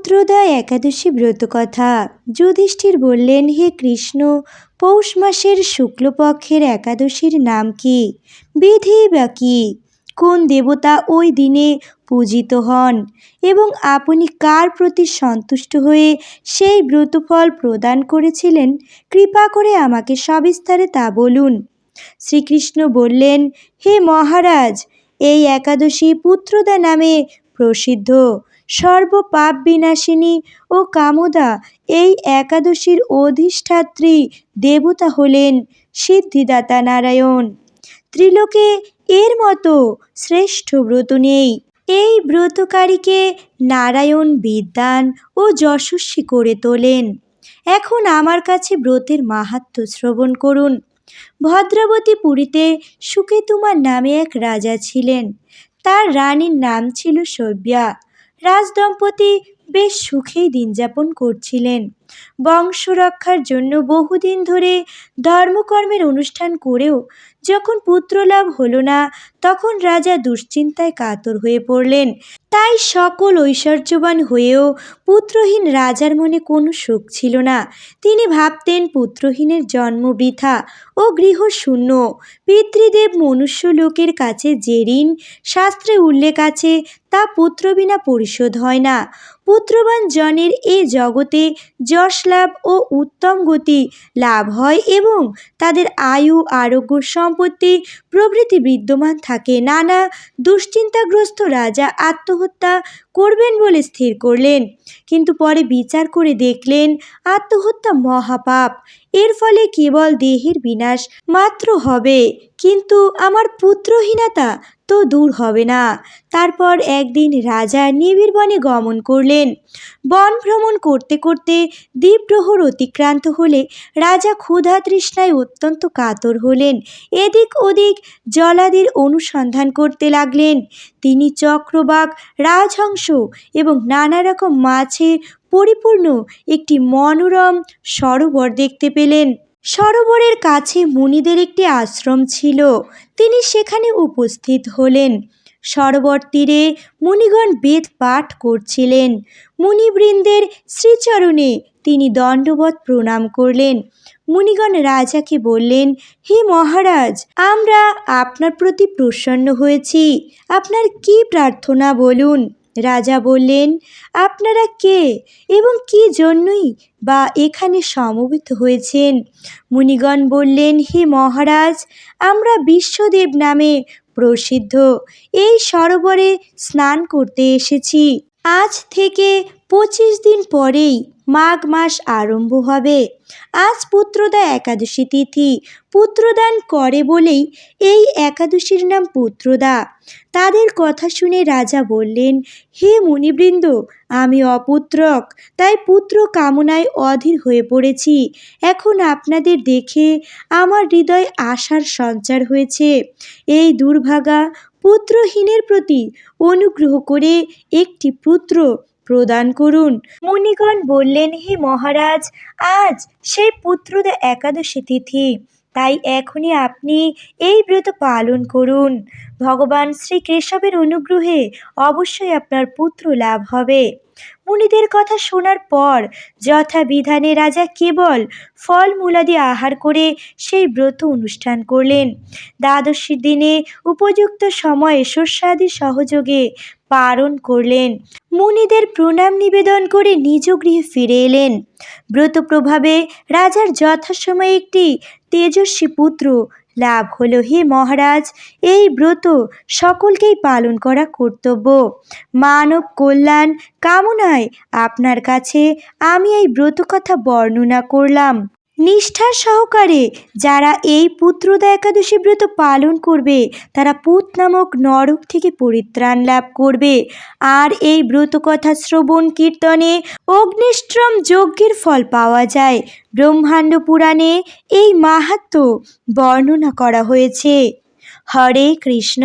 পুত্রদা একাদশী ব্রতকথা। যুধিষ্ঠির বললেন, হে কৃষ্ণ, পৌষ মাসের শুক্লপক্ষের একাদশীর নাম কি? বিধি বা কি? কোন দেবতা ওই দিনে পূজিত হন এবং আপনি কার প্রতি সন্তুষ্ট হয়ে সেই ব্রতফল প্রদান করেছিলেন? কৃপা করে আমাকে সবিস্তারে তা বলুন। শ্রীকৃষ্ণ বললেন, হে মহারাজ, এই একাদশী পুত্রদা নামে প্রসিদ্ধ। সর্বপাপ বিনাশিনী ও কামদা এই একাদশীর অধিষ্ঠাত্রী দেবতা হলেন সিদ্ধিদাতা নারায়ণ। ত্রিলোকে এর মতো শ্রেষ্ঠ ব্রত নেই। এই ব্রতকারীকে নারায়ণ বিদ্বান ও যশস্বী করে তোলেন। এখন আমার কাছে ব্রতের মাহাত্ম্য শ্রবণ করুন। ভদ্রাবতী পুরীতে সুকেতুমার নামে এক রাজা ছিলেন। তার রানীর নাম ছিল সভ্যা। রাজদম্পতি বেশ সুখেই দিন যাপন করছিলেন। বংশ রক্ষার জন্য বহুদিন ধরে ধর্মকর্মের অনুষ্ঠান করেও যখন পুত্রলাভ হলো না, তখন রাজা দুশ্চিন্তায় কাতর হয়ে পড়লেন। তাই সকল ঐশ্বর্যবান হয়েও পুত্রহীন রাজার মনে কোনো সুখ ছিল না। তিনি ভাবতেন, পুত্রহীনের জন্ম বৃথা ও গৃহশূন্য। পিতৃদেব মনুষ্য লোকের কাছে যে ঋণ শাস্ত্রে উল্লেখ আছে, তা পুত্র বিনা পরিশোধ হয় না। পুত্রবান জনের এ জগতে যশ লাভ ও উত্তম গতি লাভ হয় এবং তাদের আয়ু, আরোগ্য, সম্পত্তি প্রভৃতি বিদ্যমান থাকে। নানা দুশ্চিন্তাগ্রস্ত রাজা আত্মহত্যা করবেন বলে স্থির করলেন, কিন্তু পরে বিচার করে দেখলেন আত্মহত্যা মহাপাপ। এর ফলে কেবল দেহের বিনাশ মাত্র হবে, কিন্তু আমার পুত্রহীনতা তো দূর হবে না। তারপর একদিন রাজা নিবিড় বনে গমন করলেন। বন ভ্রমণ করতে করতে দ্বীপ্রহর অতিক্রান্ত হলে রাজা ক্ষুধা তৃষ্ণায় অত্যন্ত কাতর হলেন। এদিক ওদিক জলাদির অনুসন্ধান করতে লাগলেন। তিনি চক্রবাক, রাজহংস এবং নানা রকম মাছে পরিপূর্ণ একটি মনোরম সরোবর দেখতে পেলেন। সরোবরের কাছে মুনিদের একটি আশ্রম ছিল। তিনি সেখানে উপস্থিত হলেন। সরোবর তীরে মুনিগণ বেদ পাঠ করছিলেন। মুনিবৃন্দের শ্রীচরণে তিনি দণ্ডবৎ প্রণাম করলেন। মুনিগণ রাজাকে বললেন, হে মহারাজ, আমরা আপনার প্রতি প্রসন্ন হয়েছি। আপনার কি প্রার্থনা বলুন। রাজা বললেন, আপনারা কে এবং কি জন্যই বা এখানে সমবেত হয়েছেন? মুনিগণ বললেন, হে মহারাজ, আমরা বিশ্বদেব নামে প্রসিদ্ধ এই সরোবরে স্নান করতে এসেছি। আজ থেকে 25 দিন পরেই মাঘ মাস আরম্ভ হবে। আজ পুত্রদা একাদশী তিথি। পুত্রদান করে বলেই এই একাদশীর নাম পুত্রদা। তাদের কথা শুনে রাজা বললেন, হে মুনিবৃন্দ, আমি অপুত্রক, তাই পুত্র কামনায় অধীর হয়ে পড়েছি। এখন আপনাদের দেখে আমার হৃদয়ে আশার সঞ্চার হয়েছে। এই দুর্ভাগা পুত্রহীনের প্রতি অনুগ্রহ করে একটি পুত্র প্রদান করুন। মুনিগণ বললেন, হে মহারাজ, আজ সেই পুত্রদা একাদশী তিথি, তাই এখনই আপনি এই ব্রত পালন করুন। ভগবান শ্রীকেশবের অনুগ্রহে অবশ্যই আপনার পুত্র লাভ হবে। মুনিদের কথা শোনার পর যথাবিধানে রাজা কেবল ফলমূলাদি আহার করে সেই ব্রত অনুষ্ঠান করলেন। দ্বাদশীর দিনে উপযুক্ত সময়ে শস্যাদি সহযোগে পালন করলেন। মুনিদের প্রণাম নিবেদন করে নিজ গৃহে ফিরে এলেন। ব্রত প্রভাবে রাজার যথাসময়ে একটি তেজস্বী পুত্র লাভ হলো। হে মহারাজ, এই ব্রত সকলকেই পালন করা কর্তব্য। মানব কল্যাণ কামনায় আপনার কাছে আমি এই ব্রত কথা বর্ণনা করলাম। নিষ্ঠার সহকারে যারা এই পুত্রদা একাদশী ব্রত পালন করবে, তারা পুত নামক নরক থেকে পরিত্রাণ লাভ করবে। আর এই ব্রত কথা শ্রবণ কীর্তনে অগ্নিষ্ট্রম যজ্ঞের ফল পাওয়া যায়। ব্রহ্মাণ্ড পুরাণে এই মাহাত্ম্য বর্ণনা করা হয়েছে। হরে কৃষ্ণ।